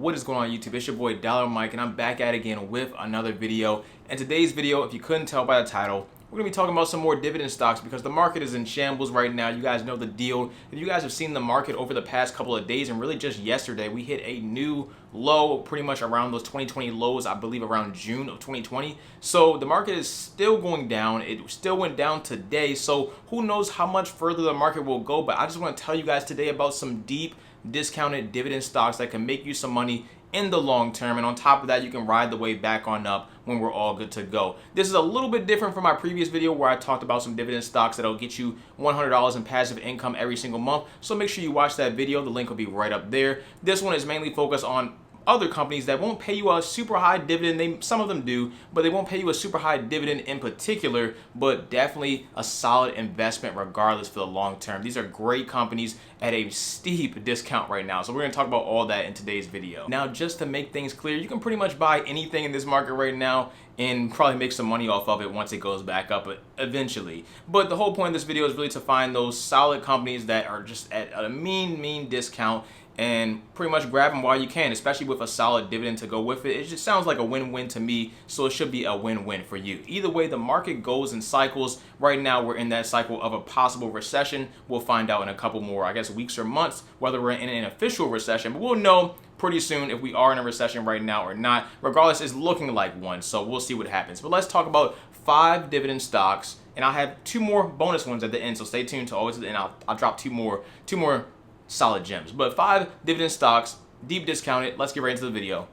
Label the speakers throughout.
Speaker 1: What is going on YouTube? It's your boy Dollar Mike and I'm back at it again with another video. And today's video, if you couldn't tell by the title, we're going to be talking about some more dividend stocks because the market is in shambles right now. You guys know the deal. If you guys have seen the market over the past couple of days and really just yesterday, we hit a new low pretty much around those 2020 lows, I believe around June of 2020. So the market is still going down. It still went down today. So who knows how much further the market will go. But I just want to tell you guys today about some deep discounted dividend stocks that can make you some money in the long term, and on top of that you can ride the wave back on up when we're all good to go. This is a little bit different from my previous video where I talked about some dividend stocks that'll get you $100 in passive income every single month, so make sure you watch that video. The link will be right up there. This one is mainly focused on other companies that won't pay you a super high dividend. Some of them do, but they won't pay you a super high dividend in particular, but definitely a solid investment regardless for the long term. These are great companies at a steep discount right now. So we're going to talk about all that in today's video. Now, just to make things clear, you can pretty much buy anything in this market right now and probably make some money off of it once it goes back up eventually. But the whole point of this video is really to find those solid companies that are just at a mean discount and pretty much grab them while you can, especially with a solid dividend to go with it. It just sounds like a win-win to me, so it should be a win-win for you. Either way, the market goes in cycles. Right now, we're in that cycle of a possible recession. We'll find out in a couple more, I guess, weeks or months, whether we're in an official recession, but we'll know pretty soon if we are in a recession right now or not. Regardless, it's looking like one, so we'll see what happens. But let's talk about 5 dividend stocks, and I'll have 2 more bonus ones at the end, so stay tuned to always at the end. I'll drop two more solid gems. But 5 dividend stocks, deep discounted. Let's get right into the video.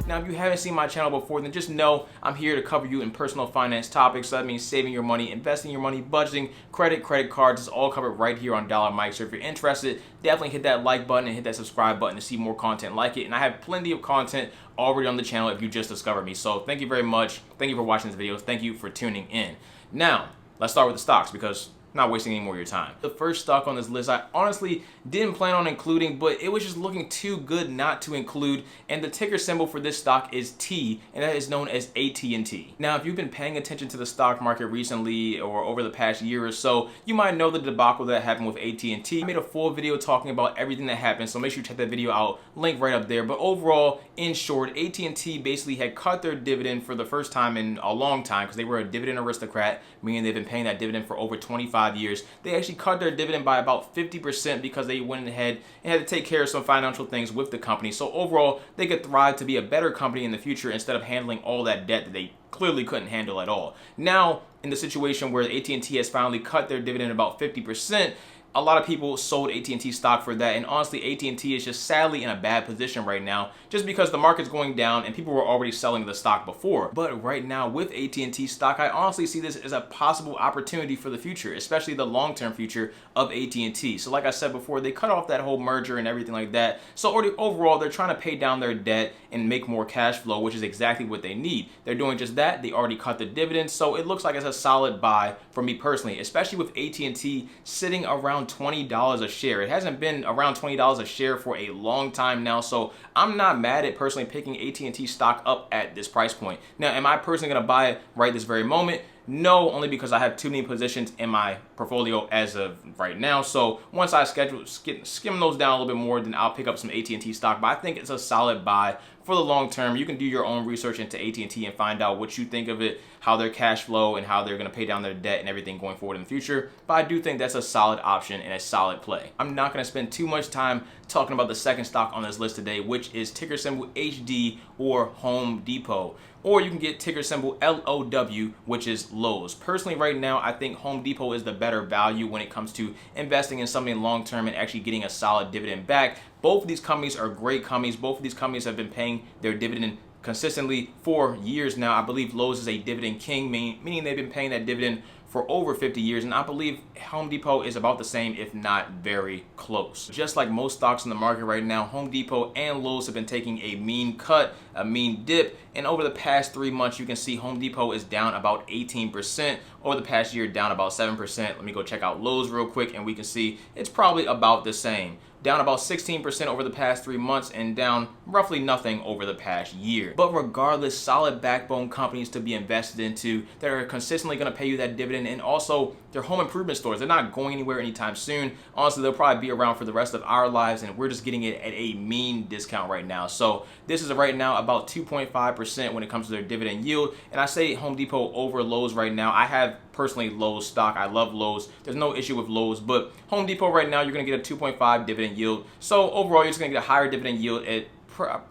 Speaker 1: Now, if you haven't seen my channel before, then just know I'm here to cover you in personal finance topics. So that means saving your money, investing your money, budgeting, credit cards. It's all covered right here on Dollar Mike. So if you're interested, definitely hit that like button and hit that subscribe button to see more content like it. And I have plenty of content already on the channel if you just discovered me. So thank you very much. Thank you for watching this video. Thank you for tuning in. Now, let's start with the stocks because I'm not wasting any more of your time. The first stock on this list I honestly didn't plan on including, but it was just looking too good not to include, and the ticker symbol for this stock is T, and that is known as AT&T. Now, if you've been paying attention to the stock market recently or over the past year or so, you might know the debacle that happened with AT&T. I made a full video talking about everything that happened, so make sure you check that video out, link right up there. But overall, in short, AT&T basically had cut their dividend for the first time in a long time because they were a dividend aristocrat, meaning they've been paying that dividend for over 25 years. They actually cut their dividend by about 50% because they went ahead and had to take care of some financial things with the company. So overall, they could thrive to be a better company in the future instead of handling all that debt that they clearly couldn't handle at all. Now, in the situation where AT&T has finally cut their dividend about 50%, a lot of people sold AT&T stock for that, and honestly, AT&T is just sadly in a bad position right now just because the market's going down and people were already selling the stock before. But right now with AT&T stock, I honestly see this as a possible opportunity for the future, especially the long-term future of AT&T. So like I said before, they cut off that whole merger and everything like that. So overall, they're trying to pay down their debt and make more cash flow, which is exactly what they need. They're doing just that. They already cut the dividends, so it looks like it's a solid buy for me personally, especially with AT&T sitting around $20 a share. It hasn't been around $20 a share for a long time now, so I'm not mad at personally picking AT&T stock up at this price point. Now, am I personally going to buy it right this very moment? No, only because I have too many positions in my portfolio as of right now. So once I skim those down a little bit more, then I'll pick up some AT&T stock. But I think it's a solid buy for the long term. You can do your own research into AT&T and find out what you think of it, how their cash flow and how they're going to pay down their debt and everything going forward in the future. But I do think that's a solid option and a solid play. I'm not going to spend too much time talking about the second stock on this list today, which is ticker symbol HD or Home Depot. Or you can get ticker symbol LOW, which is Lowe's. Personally, right now, I think Home Depot is the better value when it comes to investing in something long-term and actually getting a solid dividend back. Both of these companies are great companies. Both of these companies have been paying their dividend consistently for years now. I believe Lowe's is a dividend king, meaning they've been paying that dividend for over 50 years, and I believe Home Depot is about the same, if not very close. Just like most stocks in the market right now, Home Depot and Lowe's have been taking a mean cut, a mean dip, and over the past 3 months, you can see Home Depot is down about 18%. Over the past year, down about 7%. Let me go check out Lowe's real quick, and we can see it's probably about the same. Down about 16% over the past 3 months and down roughly nothing over the past year. But regardless, solid backbone companies to be invested into that are consistently going to pay you that dividend and also they're home improvement stores. They're not going anywhere anytime soon. Honestly, they'll probably be around for the rest of our lives, and we're just getting it at a mean discount right now. So this is right now about 2.5% when it comes to their dividend yield. And I say Home Depot over Lowe's right now. I have personally Lowe's stock. I love Lowe's. There's no issue with Lowe's, but Home Depot right now, you're going to get a 2.5 dividend yield. So overall, you're just going to get a higher dividend yield at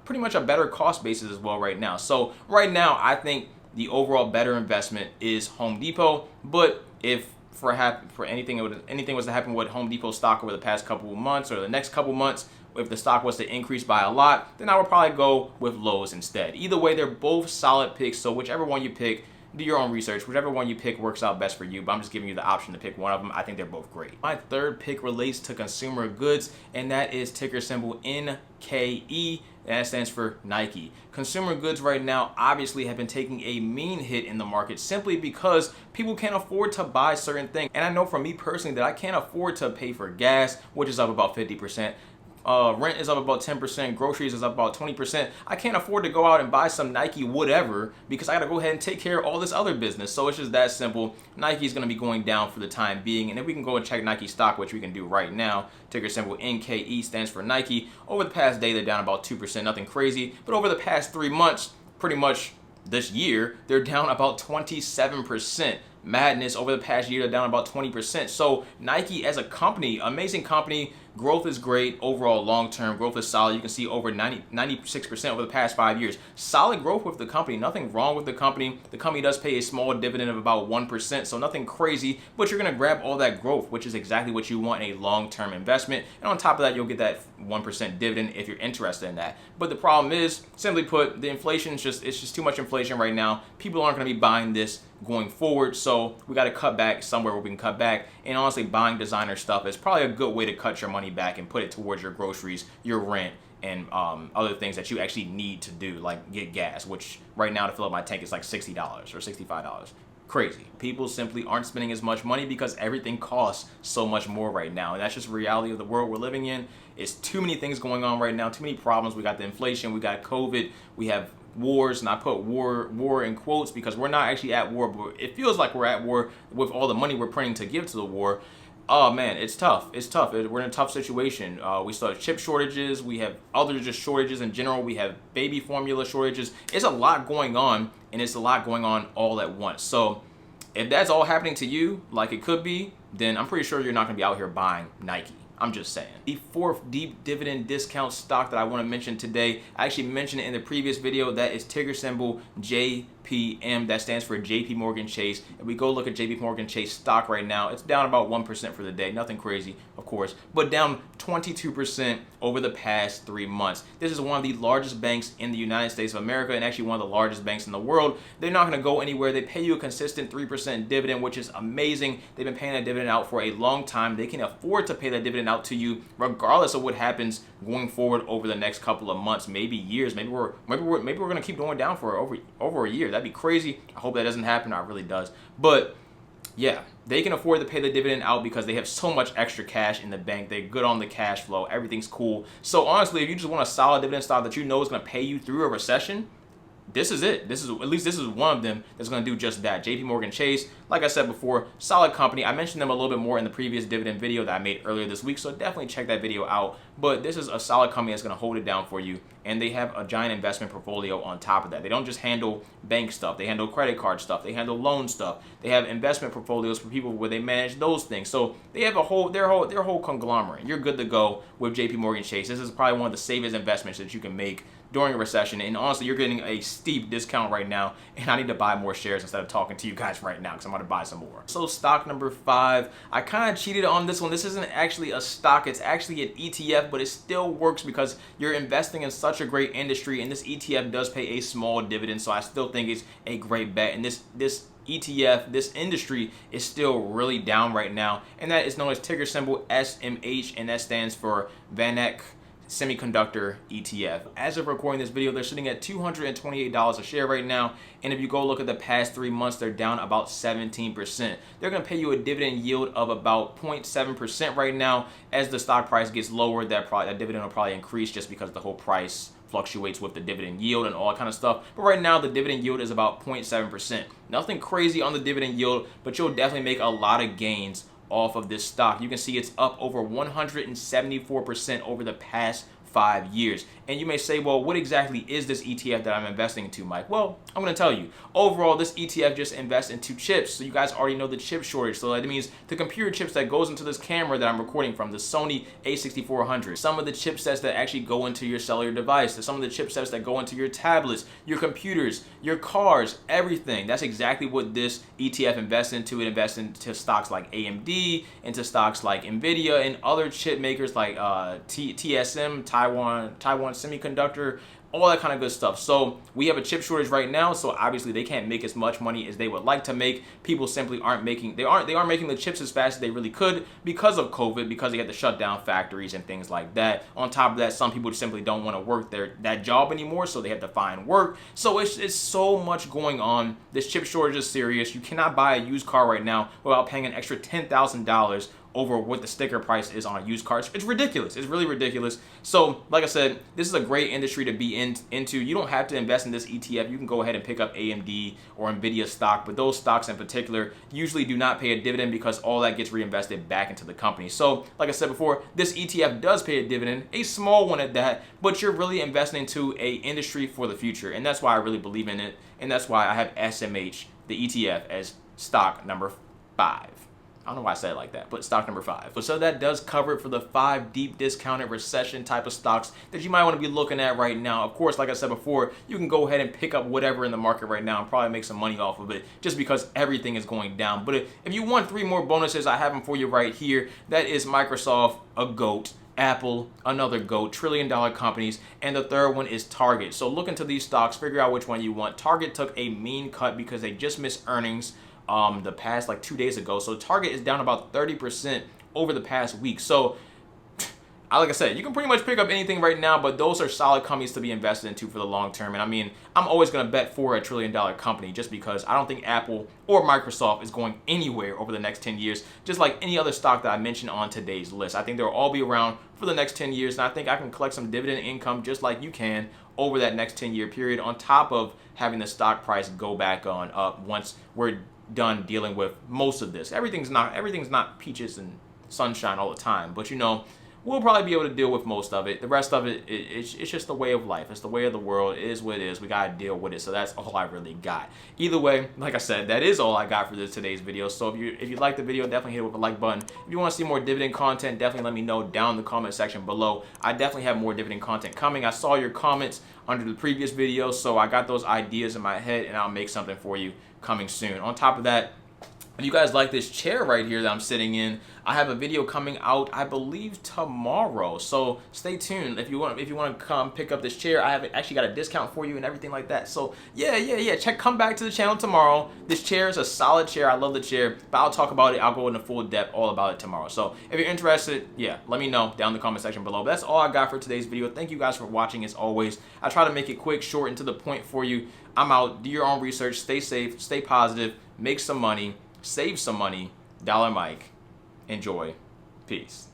Speaker 1: pretty much a better cost basis as well right now. So right now, I think the overall better investment is Home Depot. But if for anything was to happen with Home Depot stock over the past couple of months or the next couple of months, if the stock was to increase by a lot, then I would probably go with Lowe's instead. Either way, they're both solid picks. So whichever one you pick, do your own research. Whichever one you pick works out best for you, but I'm just giving you the option to pick one of them. I think they're both great. My third pick relates to consumer goods, and that is ticker symbol NKE, and that stands for Nike. Consumer goods right now obviously have been taking a mean hit in the market simply because people can't afford to buy certain things. And I know for me personally that I can't afford to pay for gas, which is up about 50%. Rent is up about 10%, groceries is up about 20%. I can't afford to go out and buy some Nike whatever because I gotta go ahead and take care of all this other business. So it's just that simple. Nike's gonna be going down for the time being. And if we can go and check Nike stock, which we can do right now, ticker symbol NKE stands for Nike. Over the past day, they're down about 2%, nothing crazy. But over the past 3 months, pretty much this year, they're down about 27%. Madness. Over the past year, they're down about 20%. So Nike as a company, amazing company. Growth is great. Overall, long-term growth is solid. You can see over 96% over the past 5 years. Solid growth with the company. Nothing wrong with the company. The company does pay a small dividend of about 1%, so nothing crazy, but you're going to grab all that growth, which is exactly what you want in a long-term investment. And on top of that, you'll get that 1% dividend if you're interested in that. But the problem is, simply put, the inflation it's just too much inflation right now. People aren't going to be buying this going forward, so we got to cut back somewhere where we can cut back. And honestly, buying designer stuff is probably a good way to cut your money back and put it towards your groceries, your rent, and other things that you actually need to do, like get gas, which right now to fill up my tank is like $60 or $65. Crazy. People simply aren't spending as much money because everything costs so much more right now. And that's just the reality of the world we're living in. It's too many things going on right now, too many problems. We got the inflation, we got COVID, we have wars, and I put war in quotes because we're not actually at war, but it feels like we're at war with all the money we're printing to give to the war. Oh man, it's tough. It's tough. We're in a tough situation. We still have chip shortages. We have other just shortages in general. We have baby formula shortages. It's a lot going on, and it's a lot going on all at once. So if that's all happening to you, like it could be, then I'm pretty sure you're not going to be out here buying Nike. I'm just saying. The fourth deep dividend discount stock that I want to mention today, I actually mentioned it in the previous video. That is ticker symbol JPM. That stands for JP Morgan Chase. If we go look at JP Morgan Chase stock right now, it's down about 1% for the day. Nothing crazy, of course, but down 22% over the past 3 months. This is one of the largest banks in the United States of America and actually one of the largest banks in the world. They're not going to go anywhere. They pay you a consistent 3% dividend, which is amazing. They've been paying that dividend out for a long time. They can afford to pay that dividend out to you regardless of what happens going forward over the next couple of months, maybe years. Maybe we're going to keep going down for over a year. That'd be crazy. I hope that doesn't happen. It really does. But yeah, they can afford to pay the dividend out because they have so much extra cash in the bank. They're good on the cash flow. Everything's cool. So honestly, if you just want a solid dividend stock that you know is going to pay you through a recession, this is it. This is one of them that's going to do just that. JP Morgan Chase, like I said before, solid company. I mentioned them a little bit more in the previous dividend video that I made earlier this week, so definitely check that video out. But this is a solid company that's going to hold it down for you, and they have a giant investment portfolio on top of that. They don't just handle bank stuff. They handle credit card stuff. They handle loan stuff. They have investment portfolios for people where they manage those things. So they have their whole conglomerate. You're good to go with JP Morgan Chase. This is probably one of the safest investments that you can make during a recession, and honestly, you're getting a steep discount right now, and I need to buy more shares instead of talking to you guys right now because I'm going to buy some more. So stock number 5, I kind of cheated on this one. This isn't actually a stock, it's actually an ETF, but it still works because you're investing in such a great industry, and this ETF does pay a small dividend, so I still think it's a great bet. And this ETF, this industry is still really down right now, and that is known as ticker symbol SMH, and that stands for VanEck semiconductor ETF. As of recording this video, they're sitting at $228 a share right now. And if you go look at the past 3 months, they're down about 17%. They're going to pay you a dividend yield of about 0.7% right now. As the stock price gets lower, that dividend will probably increase just because the whole price fluctuates with the dividend yield and all that kind of stuff. But right now, the dividend yield is about 0.7%. Nothing crazy on the dividend yield, but you'll definitely make a lot of gains off of this stock. You can see it's up over 174% over the past 5 years. And you may say, well, what exactly is this ETF that I'm investing into, Mike? Well, I'm going to tell you. Overall, this ETF just invests into chips. So you guys already know the chip shortage. So that means the computer chips that goes into this camera that I'm recording from, the Sony a6400. Some of the chipsets that actually go into your cellular device. Some of the chipsets that go into your tablets, your computers, your cars, everything. That's exactly what this ETF invests into. It invests into stocks like AMD, into stocks like Nvidia, and other chip makers like TSM, Taiwan Semiconductor, all that kind of good stuff. So we have a chip shortage right now, so obviously they can't make as much money as they would like to make. People simply aren't making the chips as fast as they really could because of COVID, because they had to shut down factories and things like that. On top of that, some people simply don't want to work that job anymore, so they have to find work. So it's so much going on. This chip shortage is serious. You cannot buy a used car right now without paying an extra $10,000 over what the sticker price is on a used car. It's ridiculous. It's really ridiculous. So, like I said, this is a great industry to be into. You don't have to invest in this ETF. You can go ahead and pick up AMD or Nvidia stock, but those stocks in particular usually do not pay a dividend because all that gets reinvested back into the company. So, like I said before, this ETF does pay a dividend, a small one at that, but you're really investing into a industry for the future, and that's why I really believe in it, and that's why I have SMH, the ETF, as stock number 5. I don't know why I said it like that, but stock number 5. So that does cover it for the 5 deep discounted recession type of stocks that you might want to be looking at right now. Of course, like I said before, you can go ahead and pick up whatever in the market right now and probably make some money off of it just because everything is going down. But if you want 3 more bonuses, I have them for you right here. That is Microsoft, a GOAT. Apple, another GOAT, trillion-dollar companies, and the third one is Target. So look into these stocks, figure out which one you want. Target took a mean cut because they just missed earnings the past 2 days ago. So Target is down about 30% over the past week. So like I said, you can pretty much pick up anything right now, but those are solid companies to be invested into for the long term. And I mean, I'm always going to bet for a trillion-dollar company just because I don't think Apple or Microsoft is going anywhere over the next 10 years, just like any other stock that I mentioned on today's list. I think they'll all be around for the next 10 years, and I think I can collect some dividend income just like you can over that next 10-year period, on top of having the stock price go back on up once we're done dealing with most of this. Everything's not peaches and sunshine all the time, but we'll probably be able to deal with most of it. The rest of it, it's just the way of life. It's the way of the world. It is what it is. We got to deal with it. So that's all I really got. Either way, like I said, that is all I got for today's video. So if you like the video, definitely hit it with a like button. If you want to see more dividend content, definitely let me know down in the comment section below. I definitely have more dividend content coming. I saw your comments under the previous video, so I got those ideas in my head, and I'll make something for you coming soon. On top of that, if you guys like this chair right here that I'm sitting in, I have a video coming out, I believe, tomorrow. So stay tuned. If you want to come pick up this chair, I have actually got a discount for you and everything like that. So yeah. Come back to the channel tomorrow. This chair is a solid chair. I love the chair, but I'll talk about it. I'll go into full depth all about it tomorrow. So if you're interested, yeah, let me know down in the comment section below. But that's all I got for today's video. Thank you guys for watching as always. I try to make it quick, short, and to the point for you. I'm out. Do your own research. Stay safe. Stay positive. Make some money. Save some money. Dollar Mike. Enjoy. Peace.